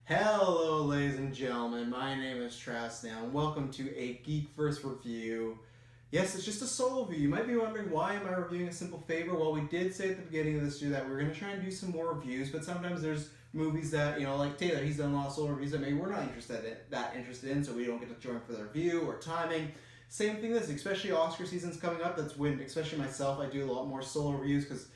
Hello, ladies and gentlemen. My name is Travis now, and welcome to a Geekverse review. Yes, it's just a solo review. You might be wondering, why am I reviewing A Simple Favor? Well, we did say at the beginning of this year that we are going to try and do some more reviews, but sometimes there's movies that, like Taylor, he's done a lot of solo reviews that maybe we're not interested in, so we don't get to join for the review or timing. Same thing this, especially Oscar season's coming up. That's when, especially myself, I do a lot more solo reviews because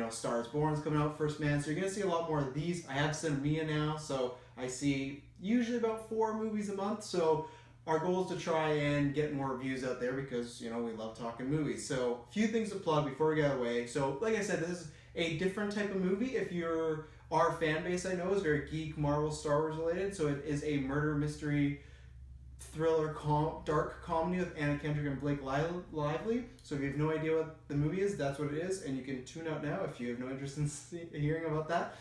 Star is Born's coming out first, man. So you're gonna see a lot more of these. I have Cinemia now, so I see usually about 4 movies a month. So our goal is to try and get more reviews out there because we love talking movies. So a few things to plug before we get away. So like I said, this is a different type of movie. If you're our fan base, I know is very geek, Marvel, Star Wars related. So it is a murder mystery thriller dark comedy with Anna Kendrick and Blake Lively. So if you have no idea what the movie is, that's what it is, and you can tune out now if you have no interest in hearing about that.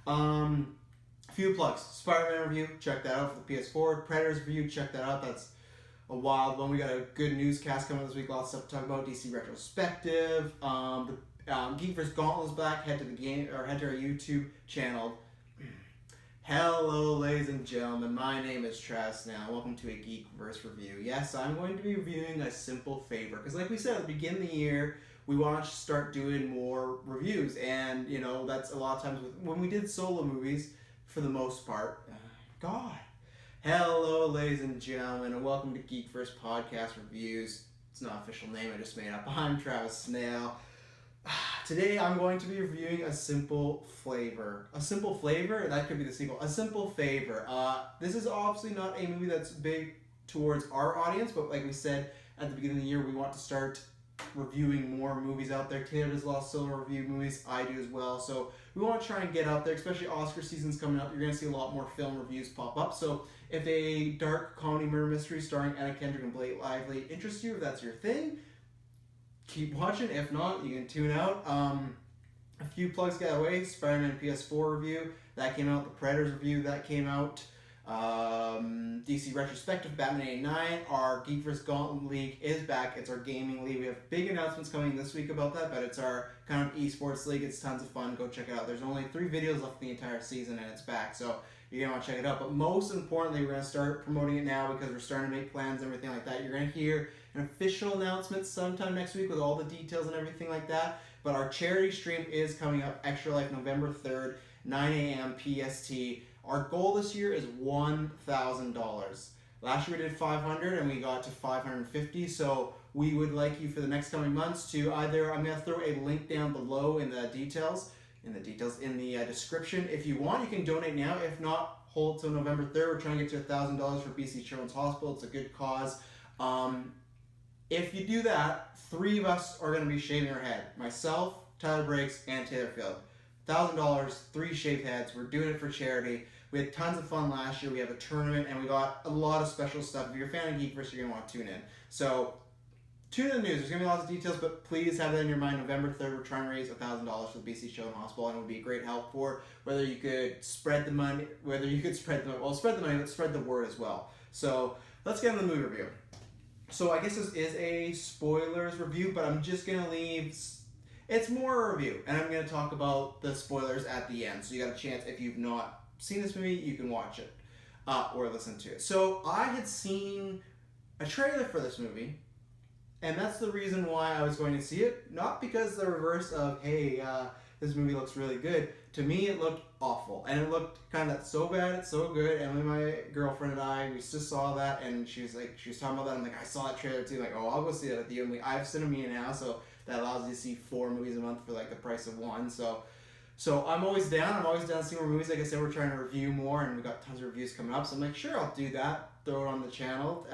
A few plugs. Spider-Man review, check that out for the PS4. Predators review, check that out. That's a wild one. We got a good newscast coming this week. Lots of stuff to talk about. DC retrospective. The Geekverse Gauntlet is back. Head to our YouTube channel. Hello, ladies and gentlemen. My name is Travis now. Welcome to a Geekverse review. Yes, I'm going to be reviewing A Simple Favor because, like we said at the beginning of the year, we want to start doing more reviews, and that's a lot of times when we did solo movies, for the most part. God. Hello, ladies and gentlemen, and welcome to Geekverse Podcast Reviews. It's not an official name I just made up. I'm Travis Snail. Today I'm going to be reviewing A Simple Flavor. A Simple Flavor? That could be the sequel. A Simple Favor. This is obviously not a movie that's big towards our audience, but like we said at the beginning of the year, we want to start reviewing more movies out there. Taylor does a lot of solo review movies. I do as well. So we want to try and get out there, especially Oscar season's coming up. You're going to see a lot more film reviews pop up. So if a dark comedy murder mystery starring Anna Kendrick and Blake Lively interests you, if that's your thing, keep watching. If not, you can tune out. A few plugs got away. Spider-Man PS4 review that came out. The Predators review that came out. DC retrospective, Batman '89. Our Geekverse Gauntlet League is back. It's our gaming league. We have big announcements coming this week about that, but it's our kind of esports league. It's tons of fun. Go check it out. There's only 3 videos left the entire season, and it's back. So you're going to want to check it out. But most importantly, we're going to start promoting it now because we're starting to make plans and everything like that. You're going to hear an official announcement sometime next week with all the details and everything like that. But our charity stream is coming up, Extra Life, November 3rd, 9 a.m. PST. Our goal this year is $1,000. Last year we did 500 and we got to 550. So we would like you for the next coming months to either, I'm going to throw a link down below in the details, in the description. If you want, you can donate now. If not, hold till November 3rd. We're trying to get to $1,000 for BC Children's Hospital. It's a good cause. If you do that, 3 of us are going to be shaving our head. Myself, Tyler Briggs, and Taylor Field. $1,000, 3 shaved heads. We're doing it for charity. We had tons of fun last year. We have a tournament, and we got a lot of special stuff. If you're a fan of Geekverse, you're going to want to tune in. So tune in the news. There's going to be lots of details, but please have that in your mind. November 3rd, we're trying to raise $1,000 for the BC Children's Hospital, and it would be a great help for whether you could spread the money, but spread the word as well. So let's get into the movie review. So I guess this is a spoilers review, but I'm just going to leave... It's more a review, and I'm going to talk about the spoilers at the end. So you got a chance, if you've not seen this movie, you can watch it or listen to it. So I had seen a trailer for this movie, and that's the reason why I was going to see it. Not because the reverse of, hey, this movie looks really good. To me, it looked awful, and it looked kind of so bad, it's so good. And when my girlfriend and I, we just saw that, and she was talking about that. I'm like, I saw that trailer too. I'm like, oh, I'll go see that with you. And I have Cinemia now, so that allows you to see 4 movies a month for like the price of 1. So I'm always down. I'm always down to see more movies. Like I said, we're trying to review more, and we've got tons of reviews coming up. So I'm like, sure, I'll do that. Throw it on the channel,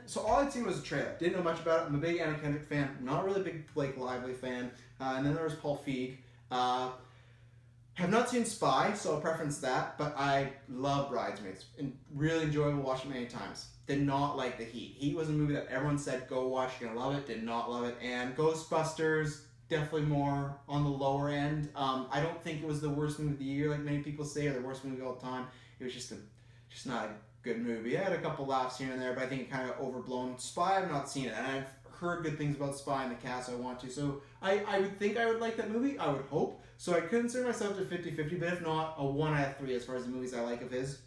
so all I'd seen was a trailer. Didn't know much about it. I'm a big Anna Kendrick fan. Not really a big Blake Lively fan. And then there was Paul Feig. Have not seen Spy, so I'll preference that. But I love Bridesmaids and really enjoyable. Watched it many times. Did not like The Heat. Heat was a movie that everyone said go watch, you're gonna love it. Did not love it. And Ghostbusters, definitely more on the lower end. I don't think it was the worst movie of the year, like many people say, or the worst movie of all time. It was just not a good movie. I had a couple laughs here and there, but I think it kind of overblown. Spy, I've not seen it, and I've heard good things about Spy and the cast, so I want to. So I would think I would like that movie. I would hope. So I consider myself to 50-50, but if not, a 1 out of 3 as far as the movies I like of his.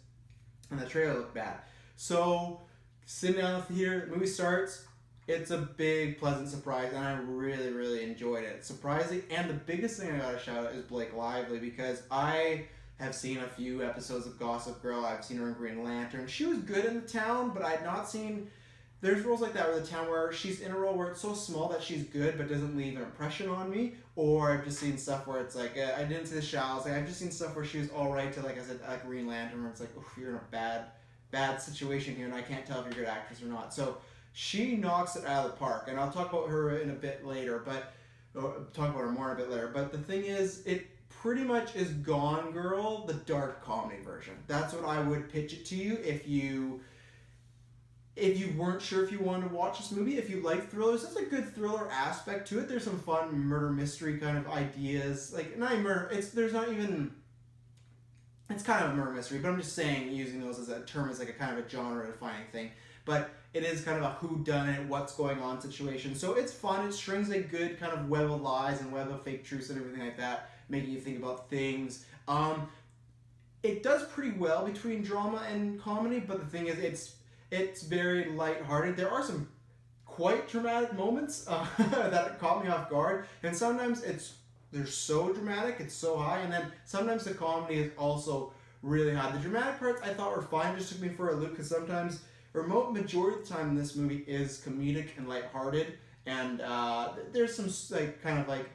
And the trailer looked bad. So sitting down in the theater, the movie starts. It's a big, pleasant surprise, and I really, really enjoyed it. Surprising, and the biggest thing I gotta shout out is Blake Lively, because I have seen a few episodes of Gossip Girl. I've seen her in Green Lantern. She was good in The Town, but I had not seen... There's roles like that where The Town where she's in a role where it's so small that she's good but doesn't leave an impression on me. Or I've just seen stuff where it's like, I didn't see The Shallows. Like, I've just seen stuff where she was alright to, like I said, like Green Lantern, where it's like, oof, you're in a bad situation here, and I can't tell if you're a good actress or not. So she knocks it out of the park, and I'll talk about her in a bit later, talk about her more in a bit later. But the thing is, it pretty much is Gone Girl, the dark comedy version. That's what I would pitch it to you if you weren't sure if you wanted to watch this movie. If you like thrillers, there's a good thriller aspect to it. There's some fun murder mystery kind of ideas. Like, not even murder, it's kind of a murder mystery, but I'm just saying, using those as a term as like a kind of a genre defining thing. But it is kind of a whodunit, what's going on situation. So it's fun. It strings a good kind of web of lies and web of fake truths and everything like that, making you think about things. It does pretty well between drama and comedy, but the thing is, it's very lighthearted. There are some quite dramatic moments that caught me off guard, and sometimes they're so dramatic, it's so high, and then sometimes the comedy is also really high. The dramatic parts I thought were fine, just took me for a loop, because sometimes, or majority of the time in this movie is comedic and lighthearted, and there's some like kind of like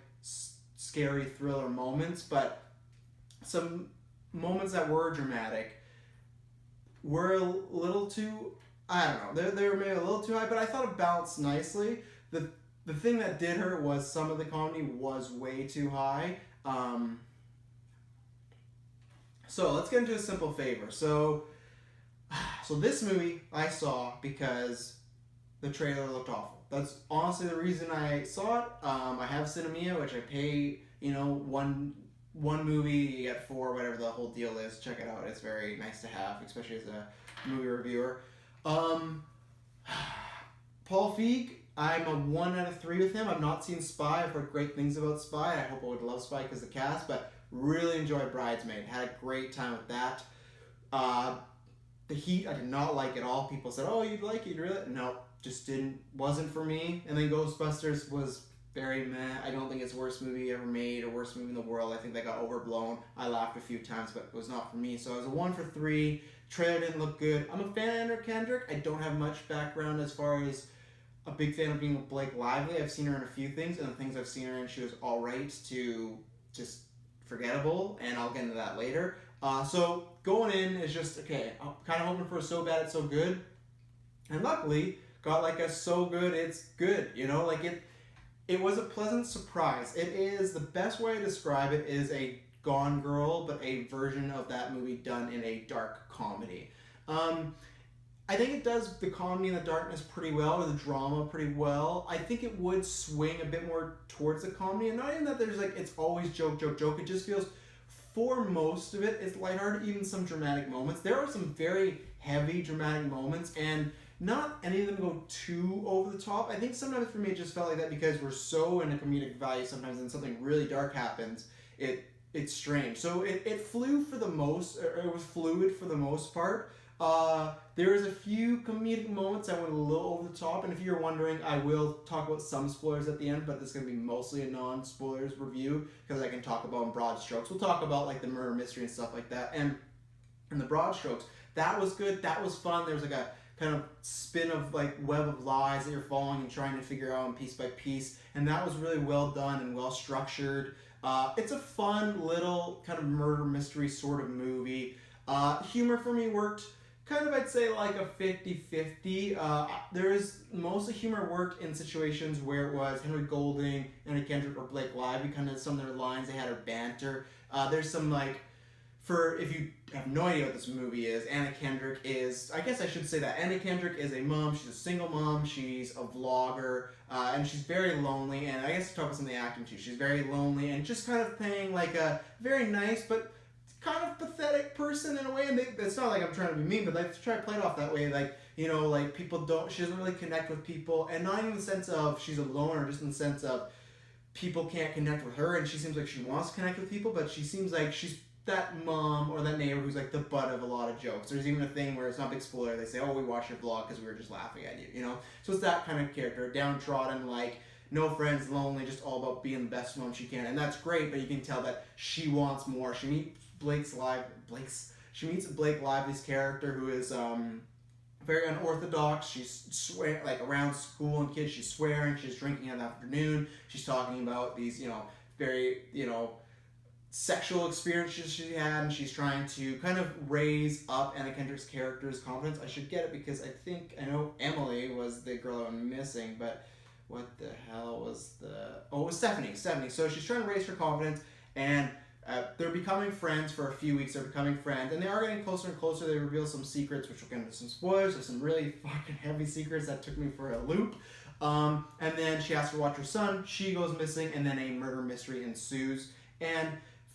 scary thriller moments, but some moments that were dramatic were a little too, I don't know, they were maybe a little too high, but I thought it balanced nicely. The thing that did hurt was some of the comedy was way too high. So let's get into a simple favor. So this movie I saw because the trailer looked awful. That's honestly the reason I saw it. I have Cinemia, which I pay, one movie, you get 4, whatever the whole deal is. Check it out. It's very nice to have, especially as a movie reviewer. Paul Feig, I'm a 1 out of 3 with him. I've not seen Spy. I've heard great things about Spy. I hope I would love Spy because of the cast, but really enjoyed Bridesmaid. Had a great time with that. The Heat, I did not like at all. People said, oh, you'd like it, you'd really... No, just wasn't for me. And then Ghostbusters was very meh. I don't think it's the worst movie ever made or worst movie in the world. I think that got overblown. I laughed a few times, but it was not for me. So I was a 1 for 3. Trailer didn't look good. I'm a fan of Anna Kendrick. I don't have much background as far as a big fan of being with Blake Lively. I've seen her in a few things, and the things I've seen her in, she was alright to just forgettable, and I'll get into that later. So going in is just, okay, I'm kind of hoping for a so bad it's so good, and luckily got like a so good it's good, like it was a pleasant surprise. It is, the best way to describe it is a Gone Girl, but a version of that movie done in a dark comedy. I think it does the comedy and the darkness pretty well, or the drama pretty well. I think it would swing a bit more towards the comedy, and not even that there's like, it's always joke. It just feels, for most of it, it's lighthearted, even some dramatic moments. There are some very heavy dramatic moments, and not any of them go too over the top. I think sometimes for me it just felt like that because we're so in a comedic value sometimes, and something really dark happens, it's strange. So it flew for the most, or it was fluid for the most part. There was a few comedic moments that went a little over the top, and if you're wondering, I will talk about some spoilers at the end, but this is going to be mostly a non-spoilers review, because I can talk about in broad strokes. We'll talk about like the murder mystery and stuff like that, and in the broad strokes, that was good, that was fun. There was like a kind of spin of like web of lies that you're following and trying to figure out piece by piece, and that was really well done and well structured. It's a fun little kind of murder mystery sort of movie. Humor for me worked kind of, I'd say, like a 50-50. Most of the humor worked in situations where it was Henry Golding, Anna Kendrick, or Blake Lively. Kind of some of their lines, they had her banter. There's some like, if you have no idea what this movie is, Anna Kendrick is, I guess I should say that, Anna Kendrick is a mom, she's a single mom, she's a vlogger, and she's very lonely, and I guess to talk about some of the acting too, she's very lonely, and just kind of playing like a very nice, but kind of pathetic person in a way, and it's not like I'm trying to be mean, but like to try to play it off that way, like you know, like she doesn't really connect with people, and not even in the sense of she's alone, or just in the sense of people can't connect with her, and she seems like she wants to connect with people, but she seems like she's that mom or that neighbor who's like the butt of a lot of jokes. There's even a thing where it's not a big spoiler. They say, "Oh, we watched your vlog because we were just laughing at you," you know. So it's that kind of character, downtrodden, like no friends, lonely, just all about being the best mom she can, and that's great. But you can tell that she wants more. She meets She meets Blake Lively's character, who is very unorthodox. She's like around school and kids. She's swearing. She's drinking in the afternoon. She's talking about these, you know, very, you know, sexual experiences she had, and she's trying to kind of raise up Anna Kendrick's character's confidence. I should get it because I know Emily was the girl I'm missing, but what the hell was it was Stephanie. So she's trying to raise her confidence, and they're becoming friends for a few weeks. They're becoming friends, and they are getting closer and closer. They reveal some secrets, which we'll get into some spoilers. There's some really fucking heavy secrets that took me for a loop. And then she asks her to watch her son. She goes missing, and then a murder mystery ensues. And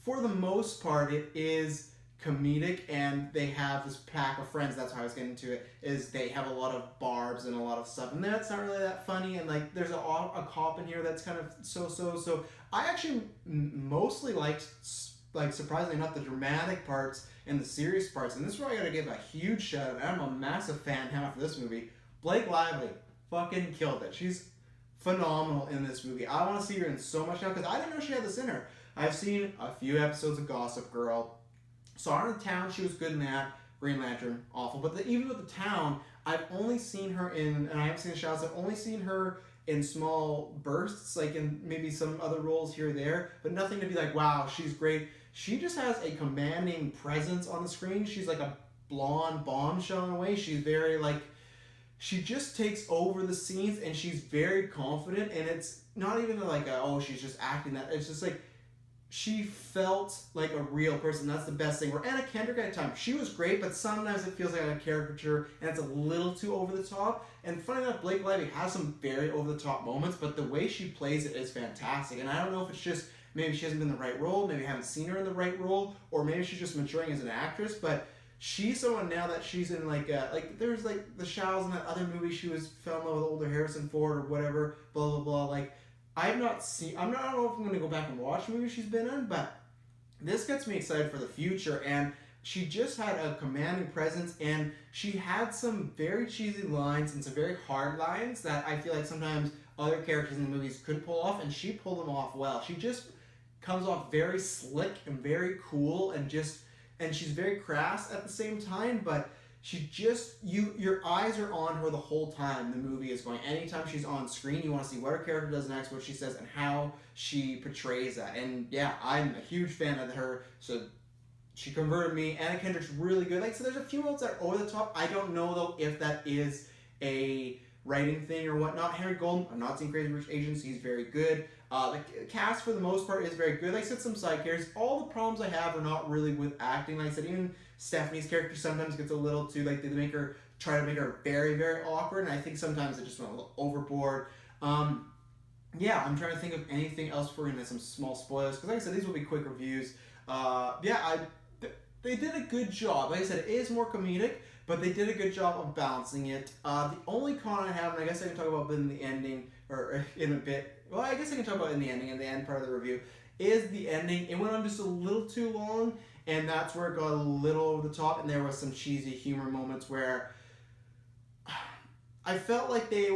for the most part, it is comedic, and they have this pack of friends. That's how I was getting to it. Is they have a lot of barbs and a lot of stuff, and that's not really that funny. And like, there's a cop in here that's kind of so. I actually mostly liked, like, surprisingly enough, the dramatic parts and the serious parts. And this is where I gotta give a huge shout out. I'm a massive fan now for this movie. Blake Lively fucking killed it. She's phenomenal in this movie. I want to see her in so much now because I didn't know she had this in her. I've seen a few episodes of Gossip Girl. Saw her in The Town. She was good in that. Green Lantern, awful. But even with The Town, I've only seen her in, and I haven't seen the shows, I've only seen her in small bursts, like in maybe some other roles here or there, but nothing to be like, wow, she's great. She just has a commanding presence on the screen. She's like a blonde bombshell in a way. She's very like, she just takes over the scenes, and she's very confident, and it's not even like she's just acting that. It's just like, she felt like a real person. That's the best thing. Where Anna Kendrick at times, she was great, but sometimes it feels like a caricature and it's a little too over the top. And funny enough, Blake Lively has some very over the top moments, but the way she plays it is fantastic. And I don't know if it's just maybe she hasn't been in the right role, maybe I haven't seen her in the right role, or maybe she's just maturing as an actress. But she's someone now that she's in like there's like the Shows in that other movie she fell in love with older Harrison Ford or whatever, blah blah blah. Like, I don't know if I'm going to go back and watch movies she's been in, but this gets me excited for the future. And she just had a commanding presence, and she had some very cheesy lines and some very hard lines that I feel like sometimes other characters in the movies couldn't pull off, and she pulled them off well. She just comes off very slick and very cool, and she's very crass at the same time, but she just, your eyes are on her the whole time the movie is going. Anytime she's on screen, you want to see what her character does next, what she says, and how she portrays that. And yeah, I'm a huge fan of her, so she converted me. Anna Kendrick's really good. Like, so there's a few moments that are over the top. I don't know, though, if that is a writing thing or whatnot. Henry Golden, I've not seen Crazy Rich Asians. He's very good. The cast, for the most part, is very good. Like I said, some side characters. All the problems I have are not really with acting. Like I said, even Stephanie's character sometimes gets a little too, like, they try to make her very, very awkward, and I think sometimes it just went a little overboard. Yeah, I'm trying to think of anything else for you, and some small spoilers, because like I said, these will be quick reviews. They did a good job. Like I said, it is more comedic, but they did a good job of balancing it. The only con I have, and I guess I can talk about in the ending, or in a bit, well, I guess I can talk about in the ending, in the end part of the review, is the ending. It went on just a little too long, and that's where it got a little over the top, and there was some cheesy humor moments where I felt like it,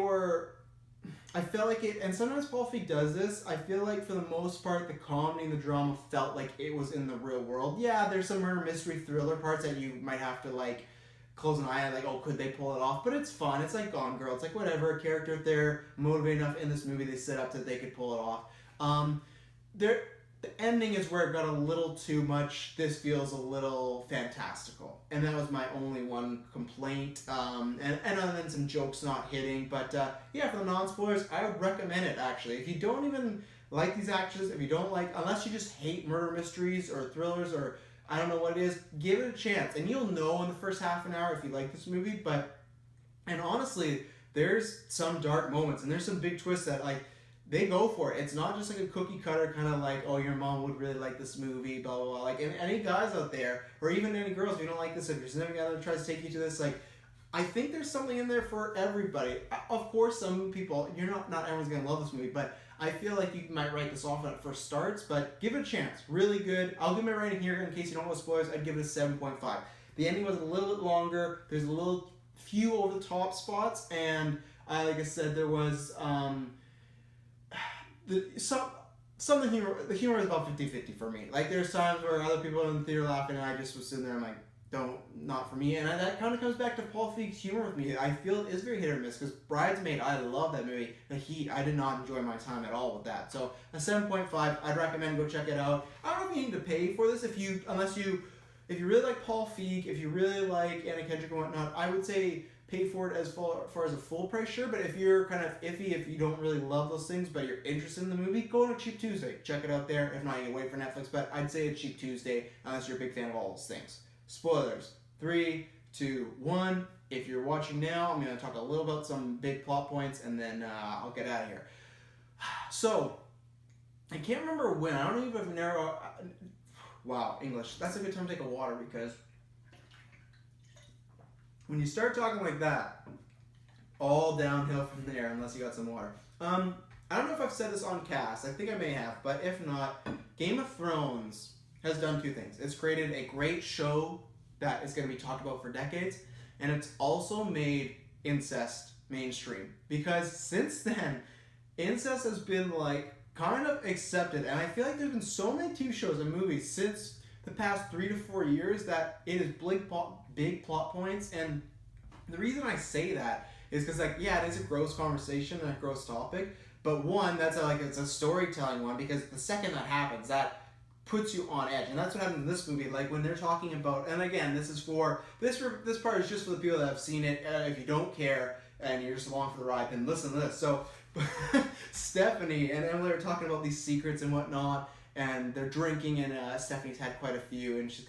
and sometimes Paul Feig does this, I feel like for the most part, the comedy and the drama felt like it was in the real world. Yeah, there's some murder mystery thriller parts that you might have to, like, close an eye at, like, oh, could they pull it off? But it's fun. It's like Gone Girl. It's like, whatever, a character, if they're motivated enough in this movie, they set up that they could pull it off. The ending is where it got a little too much. This feels a little fantastical. And that was my only one complaint. And other than some jokes not hitting. But yeah, for the non-spoilers, I would recommend it, actually. If you don't even like these actors, if you don't like, unless you just hate murder mysteries or thrillers or I don't know what it is, give it a chance. And you'll know in the first half an hour if you like this movie. And honestly, there's some dark moments and there's some big twists that, like, they go for it. It's not just like a cookie cutter kind of like, oh, your mom would really like this movie, blah, blah, blah. Like, and any guys out there, or even any girls, if you don't like this, if you're sitting together and tries to take you to this, like, I think there's something in there for everybody. Of course, some people, not everyone's gonna love this movie, but I feel like you might write this off when it first starts. But give it a chance. Really good. I'll give my rating here in case you don't want spoilers. I'd give it a 7.5. The ending was a little bit longer. There's a little few over the top spots, and like I said, there was some of the humor. The humor is about 50-50 for me. Like there's times where other people in the theater laughing, and I just was sitting there. I'm like, not for me. And that kind of comes back to Paul Feig's humor with me. I feel it is very hit or miss because Bridesmaid, I love that movie, but I did not enjoy my time at all with that. So a 7.5, I'd recommend go check it out. I don't know if you need to pay for this if you really like Paul Feig, if you really like Anna Kendrick and whatnot, I would say pay for it as far as a full price, sure. But if you're kind of iffy, if you don't really love those things, but you're interested in the movie, go on a Cheap Tuesday. Check it out there. If not, you can wait for Netflix. But I'd say a Cheap Tuesday unless you're a big fan of all those things. Spoilers. 3, 2, 1. If you're watching now, I'm going to talk a little about some big plot points, and then I'll get out of here. So, I can't remember when. I don't even if narrow. Wow, English. That's a good time to take a water because when you start talking like that, all downhill from there unless you got some water. I don't know if I've said this on cast. I think I may have, but if not, Game of Thrones has done 2 things. It's created a great show that is going to be talked about for decades, and it's also made incest mainstream because since then, incest has been like kind of accepted, and I feel like there's been so many TV shows and movies since the past 3 to 4 years that it is big plot points. And the reason I say that is because like, yeah, it is a gross conversation and a gross topic, but one, it's a storytelling one, because the second that happens, that puts you on edge. And that's what happened in this movie. Like when they're talking about, and again, this part is just for the people that have seen it. If you don't care and you're just along for the ride, then listen to this. So Stephanie and Emily are talking about these secrets and whatnot, and they're drinking, and Stephanie's had quite a few, and she's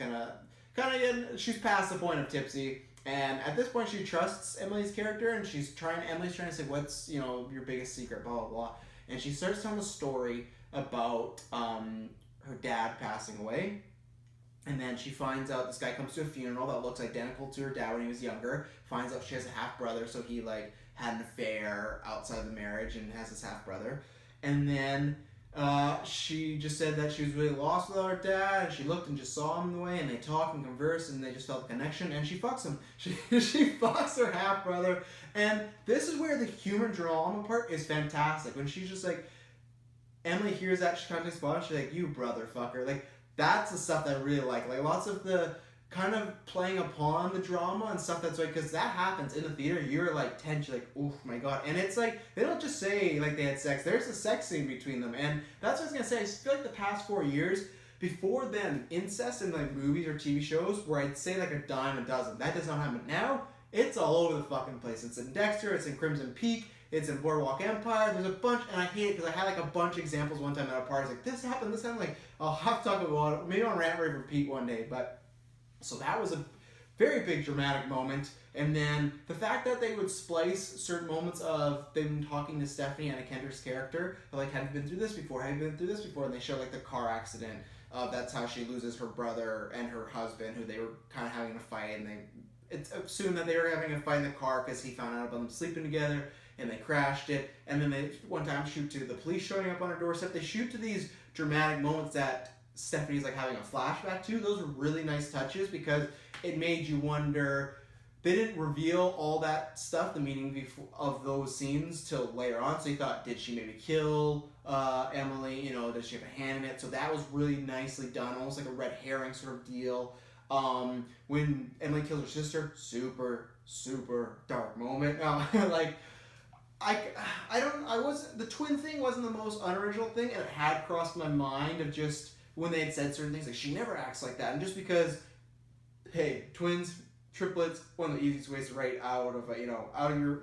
she's past the point of tipsy. And at this point, she trusts Emily's character, and Emily's trying to say, what's, your biggest secret, blah, blah, blah. And she starts telling a story about her dad passing away. And then she finds out this guy comes to a funeral that looks identical to her dad when he was younger. Finds out she has a half brother, so he had an affair outside the marriage and has this half brother. And then she just said that she was really lost without her dad. And she looked and just saw him in the way, and they talked and conversed, and they just felt a connection. And she fucks him. She fucks her half brother. And this is where the humor drama part is fantastic. When she's just like, Emily hears that, she kind of takes a she's like, you brother fucker. Like, that's the stuff that I really like. Like, lots of the kind of playing upon the drama and stuff that's like, because that happens in the theater, you're like tense, you're like, oh my god. And it's like, they don't just say like they had sex, there's a sex scene between them. And that's what I was gonna say. I feel like the past 4 years, before then, incest in like movies or TV shows, where I'd say like a dime a dozen. That does not happen. Now, it's all over the fucking place. It's in Dexter, it's in Crimson Peak, it's in Boardwalk Empire. There's a bunch, and I hate it because I had like a bunch of examples one time at a party. Like, this happened. Like, I'll have to talk about it. Maybe on Rant Rave Repeat one day. But so that was a very big dramatic moment. And then the fact that they would splice certain moments of them talking to Stephanie, Anna Kendrick's character, like, have you been through this before? Have you been through this before? And they show like the car accident. That's how she loses her brother and her husband, who they were kind of having a fight, and it's assumed that they were having a fight in the car because he found out about them sleeping together. And they crashed it, and then they one time shoot to the police showing up on her doorstep. They shoot to these dramatic moments that Stephanie's like having a flashback to. Those were really nice touches because it made you wonder. They didn't reveal all that stuff, the meaning of those scenes, till later on. So you thought, did she maybe kill Emily? Does she have a hand in it? So that was really nicely done, almost like a red herring sort of deal. When Emily kills her sister, super, super dark moment. The twin thing wasn't the most unoriginal thing, and it had crossed my mind of just when they had said certain things, like, she never acts like that. And just because, hey, twins, triplets, one of the easiest ways to write out of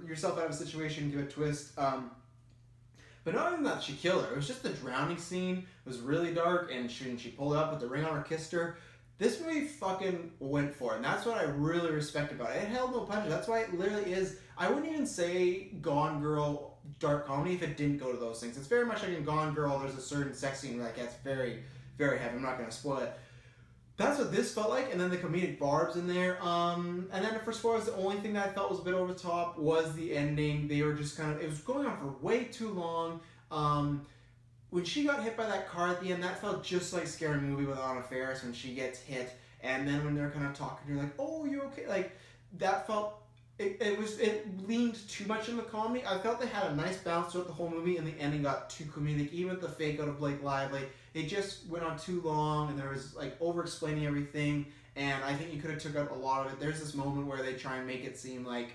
yourself out of a situation, give a twist. But not even that she killed her, it was just the drowning scene was really dark, and she pulled it up with the ring on her, kissed her. This movie fucking went for it, and that's what I really respect about it. It held no punches. That's why it literally is. I wouldn't even say Gone Girl dark comedy if it didn't go to those things. It's very much like in Gone Girl, there's a certain sex scene that gets very, very heavy. I'm not going to spoil it. That's what this felt like, and then the comedic barbs in there. And then for spoilers, the only thing that I felt was a bit over the top was the ending. They were just kind of, it was going on for way too long. When she got hit by that car at the end, that felt just like Scary Movie with Anna Faris when she gets hit. And then when they're kind of talking to her, like, oh, you okay? Like, that felt, it leaned too much in the comedy. I felt they had a nice balance throughout the whole movie, and the ending got too comedic. Even with the fake out of Blake Lively, it just went on too long, and there was like over explaining everything. And I think you could have took out a lot of it. There's this moment where they try and make it seem like,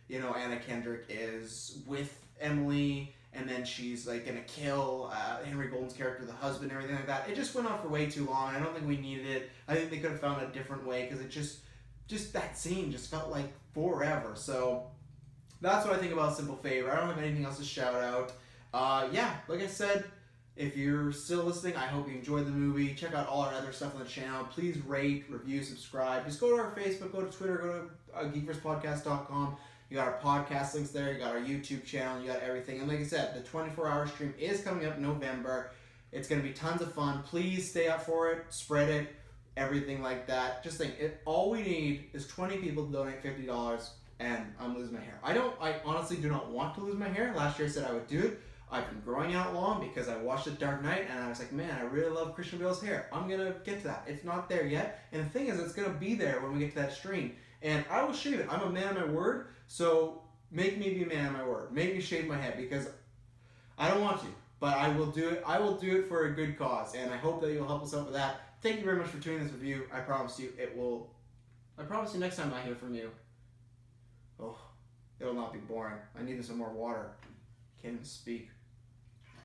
you know, Anna Kendrick is with Emily, and then she's like gonna kill Henry Golden's character, the husband, and everything like that. It just went on for way too long. I don't think we needed it. I think they could have found a different way, because it just that scene just felt like forever. So that's what I think about Simple Favor. I don't have anything else to shout out. Yeah, like I said, if you're still listening, I hope you enjoyed the movie. Check out all our other stuff on the channel. Please rate, review, subscribe. Just go to our Facebook, go to Twitter, go to geekverspodcast.com. You got our podcast links there. You got our YouTube channel. You got everything. And like I said, the 24-hour stream is coming up in November. It's going to be tons of fun. Please stay up for it. Spread it. Everything like that. Just think, all we need is 20 people to donate $50, and I'm losing my hair. I honestly do not want to lose my hair. Last year I said I would do it. I've been growing out long because I watched The Dark Knight, and I was like, man, I really love Christian Bale's hair. I'm going to get to that. It's not there yet. And the thing is, it's going to be there when we get to that stream. And I will shave it. I'm a man of my word, so make me be a man of my word. Make me shave my head, because I don't want to, but I will do it. I will do it for a good cause, and I hope that you'll help us out with that. Thank you very much for tuning this review. I promise you it will. I promise you next time I hear from you, oh, it'll not be boring. I need some more water. Can't even speak.